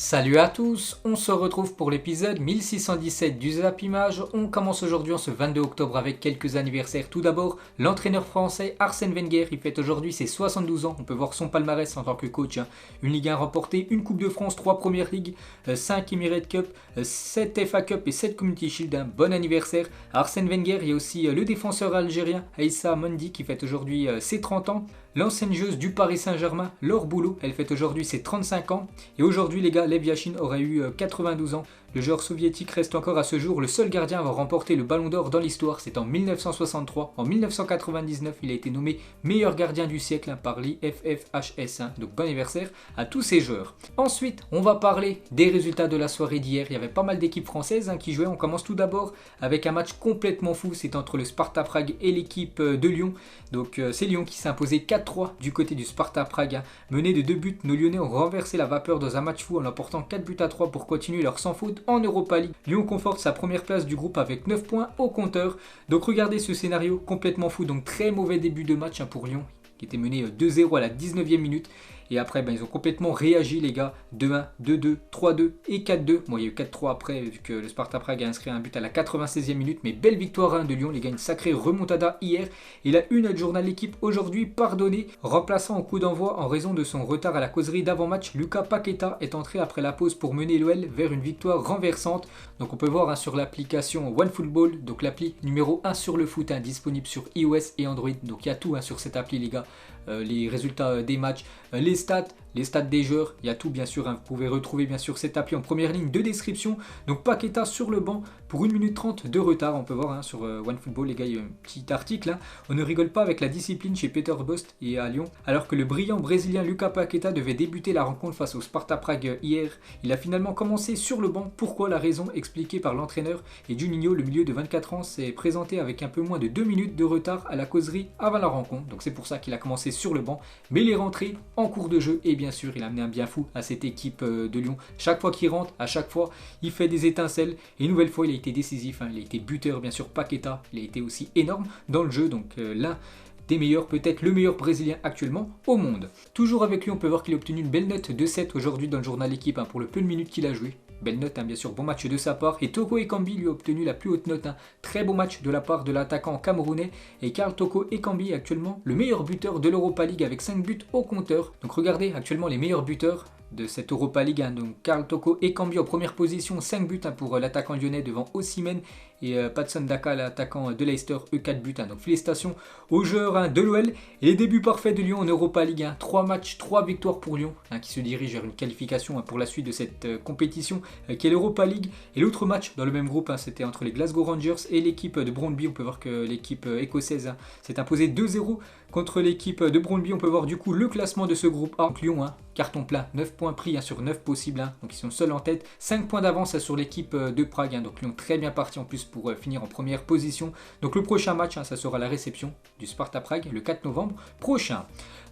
Salut à tous, on se retrouve pour l'épisode 1617 du Zap Image. On commence aujourd'hui en ce 22 octobre avec quelques anniversaires. Tout d'abord, l'entraîneur français Arsène Wenger, il fête aujourd'hui ses 72 ans. On peut voir son palmarès en tant que coach. Une Ligue 1 remportée, une Coupe de France, 3 Premières Ligues, 5 Emirates Cup, 7 FA Cup et 7 Community Shield. Un bon anniversaire. Arsène Wenger, il y a aussi le défenseur algérien Aïssa Mondi qui fête aujourd'hui ses 30 ans. L'ancienne joueuse du Paris Saint-Germain, Laure Boulot, elle fête aujourd'hui ses 35 ans. Et aujourd'hui, les gars, Lev Yashin aurait eu 92 ans. Le joueur soviétique reste encore à ce jour le seul gardien à avoir remporté le Ballon d'Or dans l'histoire. C'est en 1963. En 1999, il a été nommé meilleur gardien du siècle par l'IFFHS. Donc bon anniversaire à tous ces joueurs. Ensuite, on va parler des résultats de la soirée d'hier. Il y avait pas mal d'équipes françaises qui jouaient. On commence tout d'abord avec un match complètement fou. C'est entre le Sparta Prague et l'équipe de Lyon. Donc c'est Lyon qui s'est imposé 4-3 du côté du Sparta Prague. Mené de 2 buts, nos Lyonnais ont renversé la vapeur dans un match fou en emportant 4-3 pour continuer leur sans faute en Europa League. Lyon conforte sa première place du groupe avec 9 points au compteur. Donc regardez ce scénario complètement fou. Donc très mauvais début de match pour Lyon qui était mené 2-0 à la 19e minute. Et après, ils ont complètement réagi, les gars. 2-1, 2-2, 3-2 et 4-2. Bon, il y a eu 4-3 après, vu que le Sparta Prague a inscrit un but à la 96e minute. Mais belle victoire de Lyon, les gars. Une sacrée remontada hier. Et la une du journal L'équipe aujourd'hui, pardonné. Remplaçant au coup d'envoi en raison de son retard à la causerie d'avant-match, Lucas Paqueta est entré après la pause pour mener l'OL vers une victoire renversante. Donc on peut voir sur l'application OneFootball, donc l'appli numéro 1 sur le foot, disponible sur iOS et Android. Donc il y a tout sur cette appli, les gars. Les résultats des matchs, les stats des joueurs, il y a tout bien sûr. Vous pouvez retrouver bien sûr cette appli en première ligne de description. Donc Paqueta sur le banc pour 1 minute 30 de retard. On peut voir sur OneFootball, les gars, il y a un petit article. On ne rigole pas avec la discipline chez Peter Bosz et à Lyon. Alors que le brillant brésilien Lucas Paqueta devait débuter la rencontre face au Sparta Prague hier, il a finalement commencé sur le banc. Pourquoi? La raison expliquée par l'entraîneur. Et Juninho, le milieu de 24 ans, s'est présenté avec un peu moins de 2 minutes de retard à la causerie avant la rencontre. Donc c'est pour ça qu'il a commencé sur le banc. Mais il est rentré en cours de jeu et bien sûr il a amené un bien fou à cette équipe de Lyon. Chaque fois qu'il rentre, à chaque fois il fait des étincelles. Et une nouvelle fois il a été décisif. Il a été buteur bien sûr. Paqueta, il a été aussi énorme dans le jeu. Donc l'un des meilleurs, peut-être le meilleur brésilien actuellement au monde. Toujours avec lui, on peut voir qu'il a obtenu une belle note de 7 aujourd'hui dans le journal L'équipe pour le peu de minutes qu'il a joué. Belle note, bien sûr, bon match de sa part. Et Toko Ekambi lui a obtenu la plus haute note. Très beau match de la part de l'attaquant camerounais. Et Karl Toko Ekambi est actuellement le meilleur buteur de l'Europa League avec 5 buts au compteur. Donc regardez actuellement les meilleurs buteurs de cette Europa League. Donc Karl Toko Ekambi en première position, 5 buts pour l'attaquant lyonnais devant Osimhen et Patson Daka, l'attaquant de Leicester, 4 buts. Donc félicitations aux joueurs de l'OL. Et les débuts parfaits de Lyon en Europa League. 3 matchs, 3 victoires pour Lyon qui se dirige vers une qualification pour la suite de cette compétition qui est l'Europa League. Et l'autre match dans le même groupe, c'était entre les Glasgow Rangers et l'équipe de Brøndby. On peut voir que l'équipe écossaise s'est imposée 2-0 contre l'équipe de Brøndby. On peut voir du coup le classement de ce groupe A. Donc Lyon, carton plein, 9 points pris sur 9 possibles. Donc ils sont seuls en tête, 5 points d'avance sur l'équipe de Prague. Donc Lyon très bien parti en plus pour finir en première position. Donc le prochain match, ça sera la réception du Sparta Prague le 4 novembre prochain.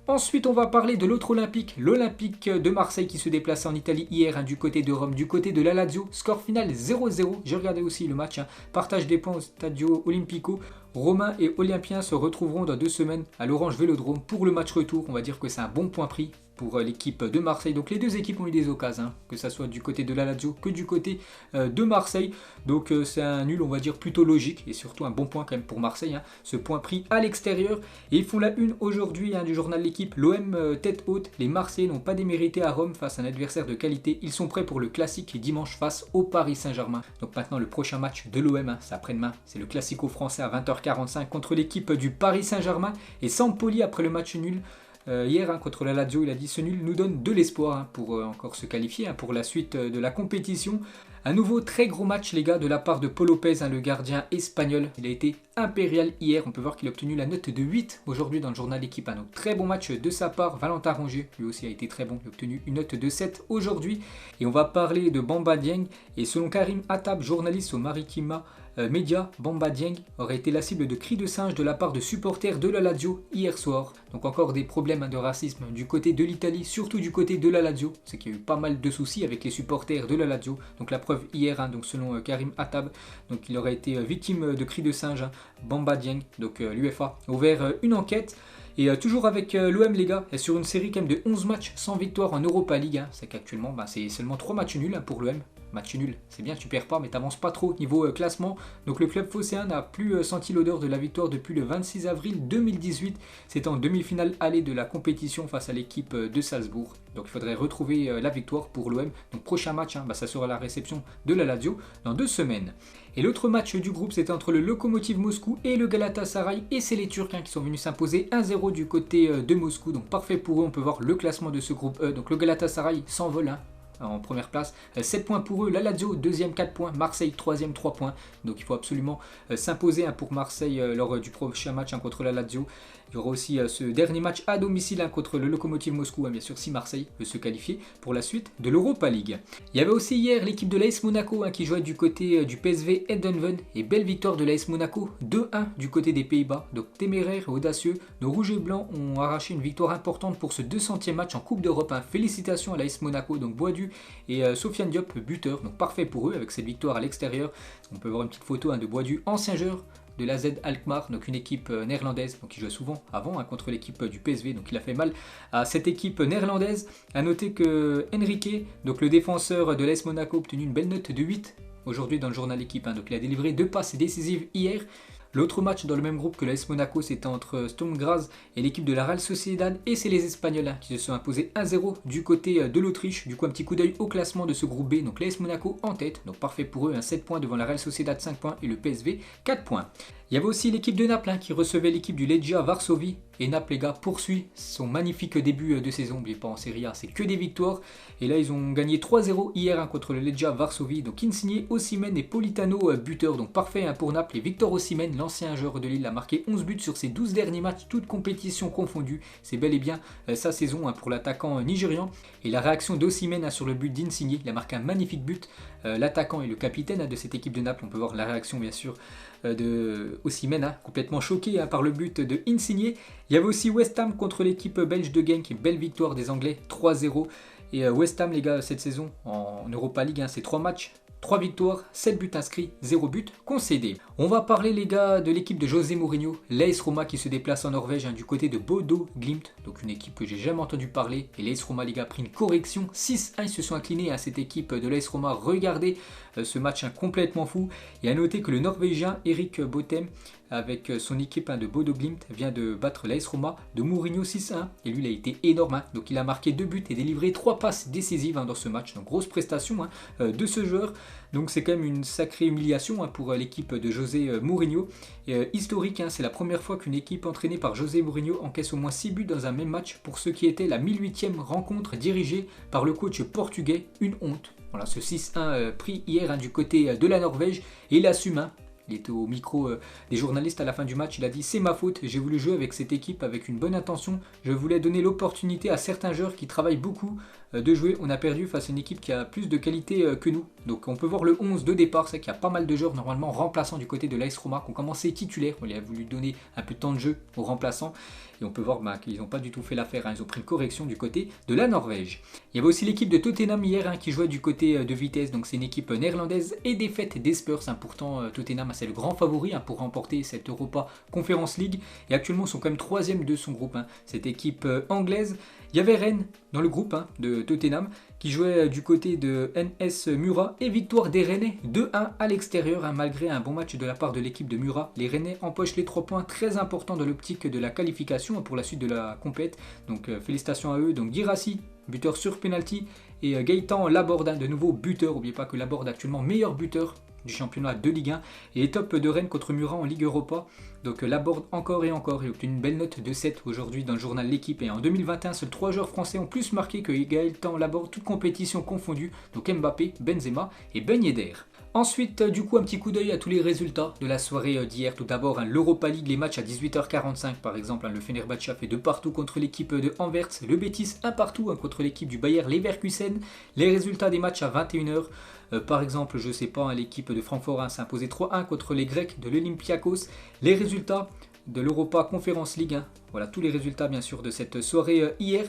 Ensuite, on va parler de l'autre Olympique, l'Olympique de Marseille qui se déplaçait en Italie hier du côté de Rome, du côté de la Lazio. Score final 0-0. J'ai regardé aussi le match. Partage des points au Stadio Olimpico. Romains et Olympiens se retrouveront dans 2 semaines à l'Orange Vélodrome pour le match retour. On va dire que c'est un bon point pris pour l'équipe de Marseille. Donc les deux équipes ont eu des occasions, que ce soit du côté de la Lazio que du côté de Marseille. Donc c'est un nul, on va dire, plutôt logique et surtout un bon point quand même pour Marseille. Ce point pris à l'extérieur. Et ils font la une aujourd'hui du journal L'équipe. L'OM tête haute. Les Marseillais n'ont pas démérité à Rome face à un adversaire de qualité. Ils sont prêts pour le classique dimanche face au Paris Saint-Germain. Donc maintenant le prochain match de l'OM, c'est après-demain. C'est le classico français à 20h45 contre l'équipe du Paris Saint-Germain. Et Sampoli après le match nul hier contre la Lazio, il a dit ce nul nous donne de l'espoir pour encore se qualifier pour la suite de la compétition. Un nouveau très gros match les gars de la part de Paul Lopez, le gardien espagnol. Il a été impérial hier, on peut voir qu'il a obtenu la note de 8 aujourd'hui dans le journal L'équipe. Donc très bon match de sa part. Valentin Rongier lui aussi a été très bon, il a obtenu une note de 7 aujourd'hui. Et on va parler de Bamba Dieng. Et selon Karim Attab, journaliste au Maritima Média, Bamba Dieng aurait été la cible de cris de singe de la part de supporters de la Lazio hier soir. Donc encore des problèmes de racisme du côté de l'Italie, surtout du côté de la Lazio. C'est qu'il y a eu pas mal de soucis avec les supporters de la Lazio. Donc la preuve hier, donc selon Karim Attab, donc il aurait été victime de cris de singe, Bamba Dieng. Donc l'UEFA a ouvert une enquête. Et toujours avec l'OM les gars, sur une série quand même de 11 matchs sans victoire en Europa League. C'est qu'actuellement c'est seulement 3 matchs nuls pour l'OM. Match nul, c'est bien, tu perds pas, mais t'avances pas trop niveau classement. Donc le club phocéen n'a plus senti l'odeur de la victoire depuis le 26 avril 2018. C'était en demi-finale aller de la compétition face à l'équipe de Salzbourg. Donc il faudrait retrouver la victoire pour l'OM. Donc prochain match, ça sera la réception de la Lazio dans 2 semaines. Et l'autre match du groupe, c'était entre le Lokomotiv Moscou et le Galatasaray. Et c'est les Turcs qui sont venus s'imposer 1-0 du côté de Moscou. Donc parfait pour eux, on peut voir le classement de ce groupe E. Donc le Galatasaray s'envole en première place, 7 points pour eux, la Lazio deuxième 4 points, Marseille troisième 3 points, donc il faut absolument s'imposer pour Marseille lors du prochain match contre la Lazio. Il y aura aussi ce dernier match à domicile contre le Lokomotiv Moscou, bien sûr si Marseille veut se qualifier pour la suite de l'Europa League. Il y avait aussi hier l'équipe de l'AS Monaco qui jouait du côté du PSV Eindhoven et belle victoire de l'AS Monaco 2-1 du côté des Pays-Bas. Donc téméraire et audacieux, nos rouges et blancs ont arraché une victoire importante pour ce 200e match en Coupe d'Europe. Félicitations à l'AS Monaco, donc Boadu et Sofiane Diop buteur, donc parfait pour eux avec cette victoire à l'extérieur. On peut voir une petite photo de Boadu, ancien joueur de l'AZ Alkmaar, donc une équipe néerlandaise, donc il jouait souvent avant contre l'équipe du PSV, donc il a fait mal à cette équipe néerlandaise. A noter que Enrique, donc le défenseur de l'AS Monaco, a obtenu une belle note de 8 aujourd'hui dans le journal équipe, donc il a délivré 2 passes décisives hier. L'autre match dans le même groupe que l'AS Monaco, c'était entre Sturm Graz et l'équipe de la Real Sociedad, et c'est les Espagnols qui se sont imposés 1-0 du côté de l'Autriche. Du coup un petit coup d'œil au classement de ce groupe B, donc l'AS Monaco en tête, donc parfait pour eux, 7 points devant la Real Sociedad 5 points et le PSV 4 points. Il y avait aussi l'équipe de Naples qui recevait l'équipe du Legia Varsovie. Et Naples, les gars, poursuit son magnifique début de saison. N'oubliez pas en Serie A, c'est que des victoires. Et là, ils ont gagné 3-0 hier contre le Legia Varsovie. Donc Insigne, Osimhen et Politano buteurs. Donc parfait pour Naples. Et Victor Osimhen, l'ancien joueur de Lille, a marqué 11 buts sur ses 12 derniers matchs, toutes compétitions confondues. C'est bel et bien sa saison pour l'attaquant nigérian. Et la réaction d'Osimhen sur le but d'Insigne, il a marqué un magnifique but. L'attaquant et le capitaine de cette équipe de Naples. On peut voir la réaction, bien sûr, de Osimhen, complètement choqué par le but de Insigne. Il y avait aussi West Ham contre l'équipe belge de Genk, belle victoire des Anglais 3-0. Et West Ham, les gars, cette saison en Europa League, c'est 3 matchs, 3 victoires, 7 buts inscrits, 0 but concédé. On va parler, les gars, de l'équipe de José Mourinho, l'AS Roma qui se déplace en Norvège du côté de Bodo Glimt, donc une équipe que j'ai jamais entendu parler. Et l'AS Roma, les gars, a pris une correction 6-1, ils se sont inclinés à cette équipe de l'AS Roma. Regardez ce match complètement fou. Et à noter que le Norvégien Erik Botheim, avec son équipe de Bodo Glimt, vient de battre l'AS Roma de Mourinho 6-1. Et lui, il a été énorme. Donc il a marqué 2 buts et délivré 3 passes décisives dans ce match. Donc grosse prestation de ce joueur. Donc c'est quand même une sacrée humiliation pour l'équipe de José Mourinho. Historique, c'est la première fois qu'une équipe entraînée par José Mourinho encaisse au moins 6 buts dans un même match pour ce qui était la 1008e rencontre dirigée par le coach portugais. Une honte. Voilà, ce 6-1 pris hier du côté de la Norvège, et il assume. Il était au micro des journalistes à la fin du match, il a dit « C'est ma faute, j'ai voulu jouer avec cette équipe avec une bonne intention, je voulais donner l'opportunité à certains joueurs qui travaillent beaucoup de jouer, on a perdu face à une équipe qui a plus de qualité que nous. » Donc on peut voir le 11 de départ, c'est qu'il y a pas mal de joueurs normalement remplaçants du côté de l'AS Roma qui ont commencé titulaires, on a voulu donner un peu de temps de jeu aux remplaçants. Et on peut voir qu'ils n'ont pas du tout fait l'affaire, ils ont pris une correction du côté de la Norvège. Il y avait aussi l'équipe de Tottenham hier qui jouait du côté de Vitesse, donc c'est une équipe néerlandaise et défaite des Spurs. Pourtant Tottenham c'est le grand favori pour remporter cette Europa Conference League. Et actuellement ils sont quand même 3e de son groupe, cette équipe anglaise. Il y avait Rennes dans le groupe de Tottenham qui jouait du côté de NS Murat et victoire des Rennais 2-1 à l'extérieur malgré un bon match de la part de l'équipe de Murat. Les Rennais empochent les 3 points très importants dans l'optique de la qualification pour la suite de la compète. Donc félicitations à eux. Donc Guirassy, buteur sur penalty, et Gaëtan Laborde, de nouveau buteur. N'oubliez pas que Laborde actuellement meilleur buteur du championnat de Ligue 1 et top de Rennes contre Murat en Ligue Europa. Donc Laborde encore et encore, il a obtenu une belle note de 7 aujourd'hui dans le journal L'équipe. Et en 2021, seuls 3 joueurs français ont plus marqué que Gaëtan Laborde, toutes compétitions confondues. Donc Mbappé, Benzema et Ben Yedder. Ensuite, du coup, un petit coup d'œil à tous les résultats de la soirée d'hier. Tout d'abord, l'Europa League, les matchs à 18h45 par exemple. Le Fenerbahçe a fait 2 partout contre l'équipe de Anvers. Le Betis 1 partout contre l'équipe du Bayer Leverkusen. Les résultats des matchs à 21h. Par exemple, je sais pas, l'équipe de Francfort s'est imposée 3-1 contre les Grecs de l'Olympiakos. Les résultats de l'Europa Conference League. Voilà tous les résultats bien sûr de cette soirée hier.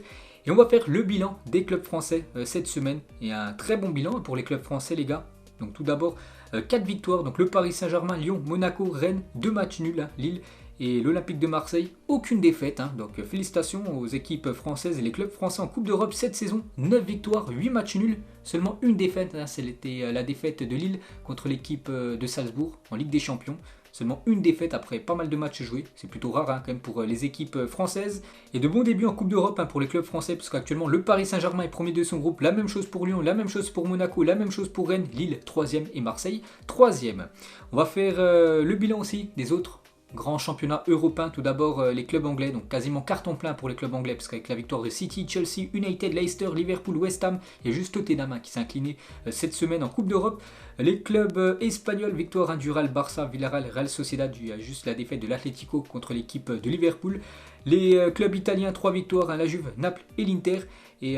Et on va faire le bilan des clubs français cette semaine. Et un très bon bilan pour les clubs français, les gars. Donc tout d'abord 4 victoires, donc le Paris Saint-Germain, Lyon, Monaco, Rennes, 2 matchs nuls, Lille Et l'Olympique de Marseille, aucune défaite. Donc félicitations aux équipes françaises et les clubs français en Coupe d'Europe cette saison. 9 victoires, 8 matchs nuls, seulement une défaite. C'était la défaite de Lille contre l'équipe de Salzbourg en Ligue des Champions. Seulement une défaite après pas mal de matchs joués. C'est plutôt rare quand même pour les équipes françaises. Et de bons débuts en Coupe d'Europe pour les clubs français, parce qu'actuellement le Paris Saint-Germain est premier de son groupe. La même chose pour Lyon, la même chose pour Monaco, la même chose pour Rennes, Lille 3e et Marseille 3e. On va faire le bilan aussi des autres grands championnats européens. Tout d'abord les clubs anglais, donc quasiment carton plein pour les clubs anglais, parce qu'avec la victoire de City, Chelsea, United, Leicester, Liverpool, West Ham et juste Tottenham qui s'est incliné cette semaine en Coupe d'Europe. Les clubs espagnols, victoire du Real, Barça, Villarreal, Real Sociedad, il y a juste la défaite de l'Atlético contre l'équipe de Liverpool. Les clubs italiens, 3 victoires, la Juve, Naples et l'Inter. Et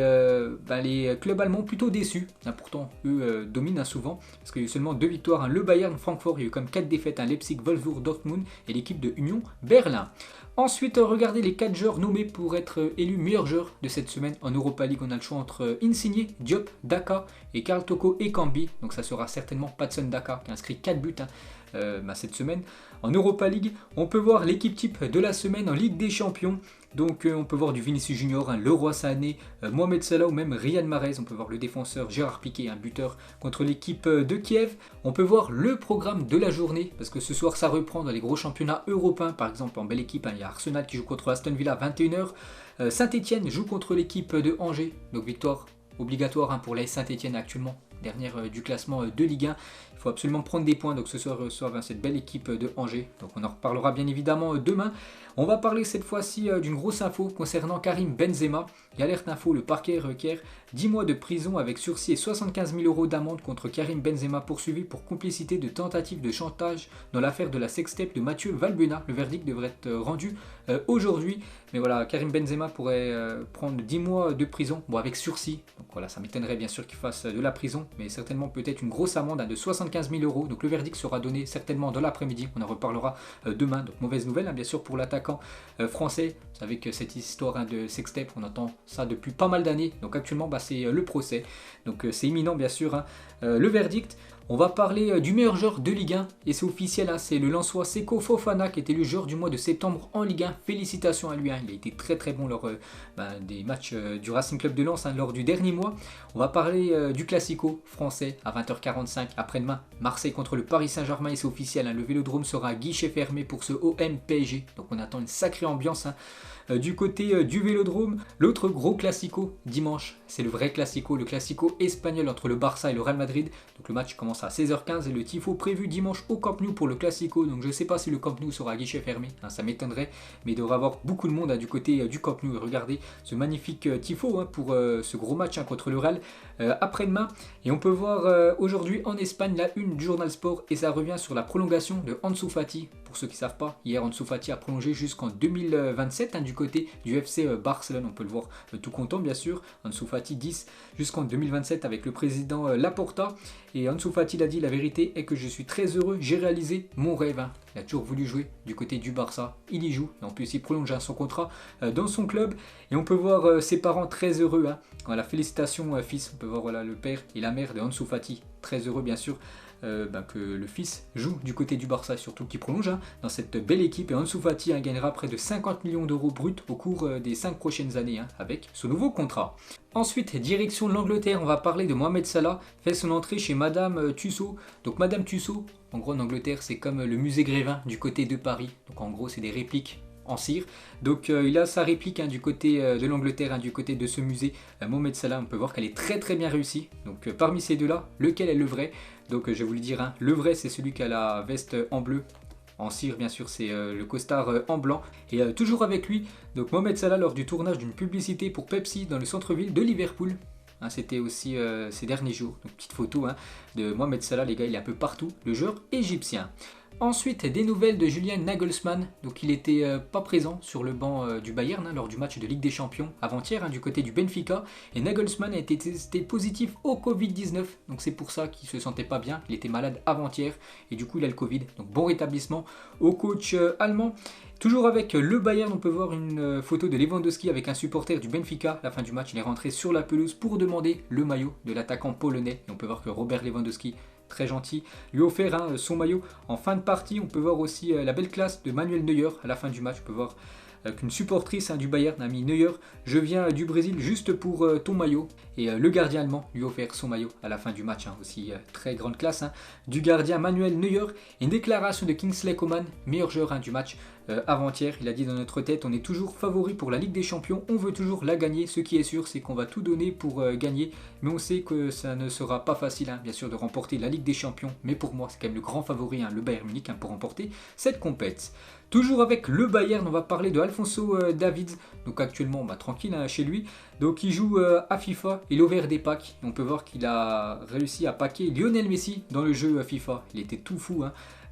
les clubs allemands plutôt déçus, pourtant eux dominent souvent, parce qu'il y a eu seulement 2 victoires, le Bayern, Francfort, il y a eu comme 4 défaites, Leipzig, Wolfsburg, Dortmund et l'équipe de Union Berlin. Ensuite, regardez les 4 joueurs nommés pour être élus meilleurs joueurs de cette semaine en Europa League. On a le choix entre Insigne, Diop, Daka et Karl Toko et Cambi. Donc ça sera certainement Patson Daka qui a inscrit 4 buts cette semaine. En Europa League, on peut voir l'équipe type de la semaine en Ligue des Champions. Donc on peut voir du Vinicius Junior, Leroy Sané, Mohamed Salah ou même Riyad Mahrez. On peut voir le défenseur Gérard Piqué, un buteur contre l'équipe de Kiev. On peut voir le programme de la journée, parce que ce soir ça reprend dans les gros championnats européens. Par exemple en belle équipe, il y a Arsenal qui joue contre Aston Villa à 21h. Saint-Etienne joue contre l'équipe de Angers, donc victoire obligatoire pour l'AS Saint-Etienne actuellement, dernière du classement de Ligue 1. Il faut absolument prendre des points, donc ce soir reçoivent cette belle équipe de Angers. Donc on en reparlera bien évidemment demain. On va parler cette fois-ci d'une grosse info concernant Karim Benzema. Et alerte info, le parquet requiert 10 mois de prison avec sursis et 75 000 € d'amende contre Karim Benzema, poursuivi pour complicité de tentative de chantage dans l'affaire de la sextape de Mathieu Valbuena. Le verdict devrait être rendu aujourd'hui. Mais voilà, Karim Benzema pourrait prendre 10 mois de prison, avec sursis. Donc voilà, ça m'étonnerait bien sûr qu'il fasse de la prison, mais certainement peut-être une grosse amende de 75 000 €. Donc le verdict sera donné certainement dans l'après-midi. On en reparlera demain. Donc mauvaise nouvelle bien sûr pour l'attaquant français. Vous savez que cette histoire de sextape, on entend ça depuis pas mal d'années. Donc actuellement c'est le procès. Donc c'est imminent bien sûr le verdict. On va parler du meilleur joueur de Ligue 1 et c'est officiel, c'est le Lensois Seko Fofana qui est élu joueur du mois de septembre en Ligue 1. Félicitations à lui, il a été très très bon lors des matchs du Racing Club de Lens lors du dernier mois. On va parler du Classico français à 20h45 après-demain, Marseille contre le Paris Saint-Germain et c'est officiel, le Vélodrome sera à guichet fermé pour ce OM PSG. Donc on attend une sacrée ambiance du côté du Vélodrome. L'autre gros Classico dimanche, c'est le vrai Classico, le Classico espagnol entre le Barça et le Real Madrid. Donc le match commence à 16h15 et le tifo prévu dimanche au Camp Nou pour le Classico. Donc je ne sais pas si le Camp Nou sera à guichet fermé, ça m'étonnerait, mais il devrait y avoir beaucoup de monde du côté du Camp Nou. Et regardez ce magnifique tifo pour ce gros match contre le Real après-demain. Et on peut voir aujourd'hui en Espagne la une du Journal Sport et ça revient sur la prolongation de Ansu Fati. Pour ceux qui ne savent pas, hier Ansu Fati a prolongé jusqu'en 2027 du côté du FC Barcelone. On peut le voir tout content bien sûr. Ansu Fati 10 jusqu'en 2027 avec le président Laporta. Et Ansu Fati l'a dit, la vérité est que je suis très heureux, j'ai réalisé mon rêve. Il a toujours voulu jouer du côté du Barça, il y joue. Et en plus il prolonge son contrat dans son club. Et on peut voir ses parents très heureux. Voilà, félicitations fils. On peut voir le père et la mère de Ansu Fati très heureux bien sûr. Que le fils joue du côté du Barça, surtout qu'il prolonge dans cette belle équipe. Et Ansu Fati gagnera près de 50 millions d'euros bruts au cours des 5 prochaines années avec ce nouveau contrat. Ensuite, direction l'Angleterre, on va parler de Mohamed Salah, fait son entrée chez Madame Tussaud. Donc Madame Tussaud, en gros en Angleterre, c'est comme le musée Grévin du côté de Paris. Donc en gros, c'est des répliques en cire. Donc il a sa réplique du côté de l'Angleterre, du côté de ce musée Mohamed Salah. On peut voir qu'elle est très très bien réussie. Donc parmi ces deux-là, lequel est le vrai? Donc je vais vous le dire, le vrai c'est celui qui a la veste en bleu. En cire bien sûr c'est le costard en blanc. Et toujours avec lui, donc Mohamed Salah lors du tournage d'une publicité pour Pepsi dans le centre-ville de Liverpool. C'était aussi ces derniers jours. Donc petite photo de Mohamed Salah, les gars, il est un peu partout, le joueur égyptien. Ensuite, des nouvelles de Julian Nagelsmann. Donc il n'était pas présent sur le banc du Bayern lors du match de Ligue des Champions avant-hier du côté du Benfica. Et Nagelsmann a été testé positif au Covid-19. Donc c'est pour ça qu'il ne se sentait pas bien. Il était malade avant-hier et du coup il a le Covid. Donc bon rétablissement au coach allemand. Toujours avec le Bayern, on peut voir une photo de Lewandowski avec un supporter du Benfica. À la fin du match, il est rentré sur la pelouse pour demander le maillot de l'attaquant polonais. Et on peut voir que Robert Lewandowski très gentil, lui a offert son maillot en fin de partie. On peut voir aussi la belle classe de Manuel Neuer à la fin du match. On peut voir qu'une supportrice du Bayern a mis Neuer, je viens du Brésil juste pour ton maillot. Et le gardien allemand lui a offert son maillot à la fin du match, aussi très grande classe du gardien Manuel Neuer. Et une déclaration de Kingsley Coman, meilleur joueur du match avant-hier. Il a dit: dans notre tête, on est toujours favori pour la Ligue des Champions, on veut toujours la gagner. Ce qui est sûr, c'est qu'on va tout donner pour gagner, mais on sait que ça ne sera pas facile, bien sûr, de remporter la Ligue des Champions. Mais pour moi, c'est quand même le grand favori, le Bayern Munich, pour remporter cette compète. Toujours avec le Bayern, on va parler de Alphonso Davies. Donc actuellement, tranquille chez lui. Donc il joue à FIFA, il a ouvert des packs. On peut voir qu'il a réussi à packer Lionel Messi dans le jeu FIFA. Il était tout fou,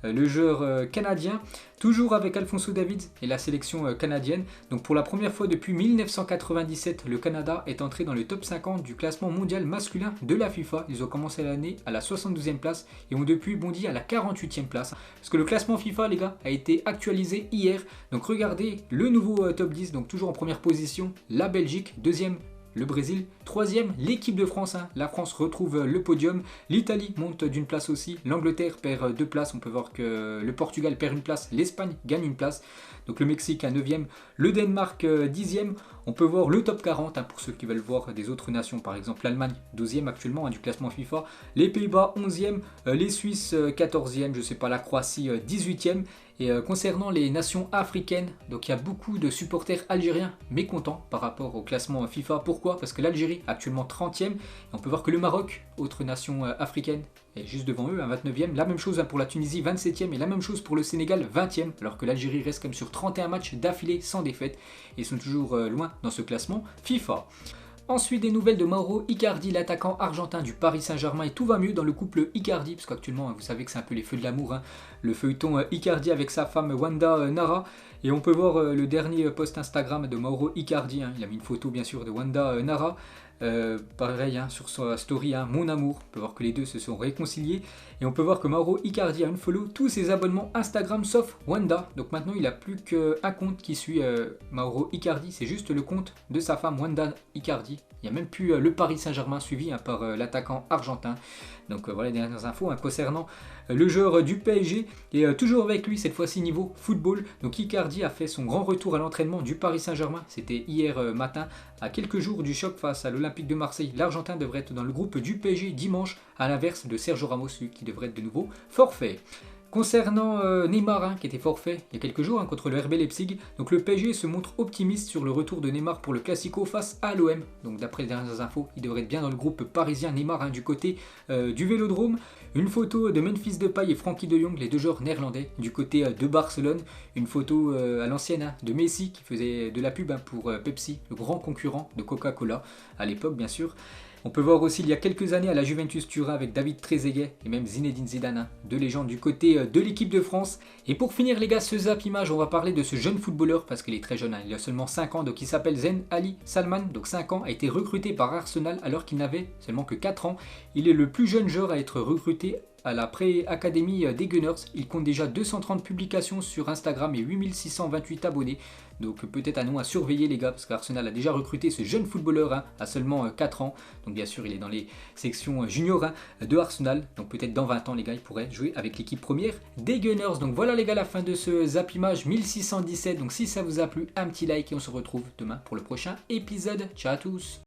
le joueur canadien, toujours avec Alphonso Davies et la sélection canadienne. Donc pour la première fois depuis 1997, le Canada est entré dans le top 50 du classement mondial masculin de la FIFA. Ils ont commencé l'année à la 72e place et ont depuis bondi à la 48e place. Parce que le classement FIFA, les gars, a été actualisé hier. Donc regardez le nouveau top 10, donc toujours en première position, la Belgique, deuxième le Brésil, troisième l'équipe de France, la France retrouve le podium, l'Italie monte d'une place aussi, l'Angleterre perd 2 places, on peut voir que le Portugal perd une place, l'Espagne gagne une place, donc le Mexique à 9e, le Danemark 10e, on peut voir le top 40 pour ceux qui veulent voir des autres nations, par exemple l'Allemagne 12e actuellement du classement FIFA, les Pays-Bas 11e, les Suisses 14e, je sais pas, la Croatie 18e. Et concernant les nations africaines, donc il y a beaucoup de supporters algériens mécontents par rapport au classement FIFA. Pourquoi? Parce que l'Algérie actuellement 30e, et on peut voir que le Maroc, autre nation africaine, est juste devant eux, 29e. La même chose pour la Tunisie, 27e, et la même chose pour le Sénégal, 20e, alors que l'Algérie reste comme sur 31 matchs d'affilée sans défaite, et ils sont toujours loin dans ce classement FIFA. Ensuite, des nouvelles de Mauro Icardi, l'attaquant argentin du Paris Saint-Germain, et tout va mieux dans le couple Icardi, parce qu'actuellement, vous savez que c'est un peu les feux de l'amour, le feuilleton Icardi avec sa femme Wanda Nara, et on peut voir le dernier post Instagram de Mauro Icardi, il a mis une photo bien sûr de Wanda Nara, pareil sur sa story, mon amour, on peut voir que les deux se sont réconciliés, et on peut voir que Mauro Icardi a unfollow tous ses abonnements Instagram sauf Wanda, donc maintenant il n'a plus qu'un compte qui suit Mauro Icardi, c'est juste le compte de sa femme Wanda Icardi. Il n'y a même plus le Paris Saint-Germain suivi par l'attaquant argentin. Donc voilà les dernières infos concernant le joueur du PSG. Et toujours avec lui, cette fois-ci niveau football. Donc Icardi a fait son grand retour à l'entraînement du Paris Saint-Germain. C'était hier matin, à quelques jours du choc face à l'Olympique de Marseille. L'Argentin devrait être dans le groupe du PSG dimanche, à l'inverse de Sergio Ramos, lui, qui devrait être de nouveau forfait. Concernant Neymar, qui était forfait il y a quelques jours contre le RB Leipzig, donc le PSG se montre optimiste sur le retour de Neymar pour le Classico face à l'OM. Donc d'après les dernières infos, il devrait être bien dans le groupe parisien. Neymar du côté du Vélodrome. Une photo de Memphis Depay et Frenkie de Jong, les deux joueurs néerlandais, du côté de Barcelone. Une photo à l'ancienne de Messi qui faisait de la pub pour Pepsi, le grand concurrent de Coca-Cola à l'époque bien sûr. On peut voir aussi il y a quelques années à la Juventus Turin avec David Trezeguet et même Zinedine Zidane, deux légendes du côté de l'équipe de France. Et pour finir les gars, ce Zap Image, on va parler de ce jeune footballeur parce qu'il est très jeune, il a seulement 5 ans, donc il s'appelle Zen Ali Salman, donc 5 ans, a été recruté par Arsenal alors qu'il n'avait seulement que 4 ans. Il est le plus jeune joueur à être recruté à la pré-académie des Gunners. Il compte déjà 230 publications sur Instagram et 8628 abonnés. Donc peut-être un nom à surveiller les gars, parce qu'Arsenal a déjà recruté ce jeune footballeur à seulement 4 ans. Donc bien sûr il est dans les sections juniors de Arsenal. Donc peut-être dans 20 ans les gars il pourrait jouer avec l'équipe première des Gunners. Donc voilà les gars la fin de ce Zap Image 1617. Donc si ça vous a plu, un petit like et on se retrouve demain pour le prochain épisode. Ciao à tous.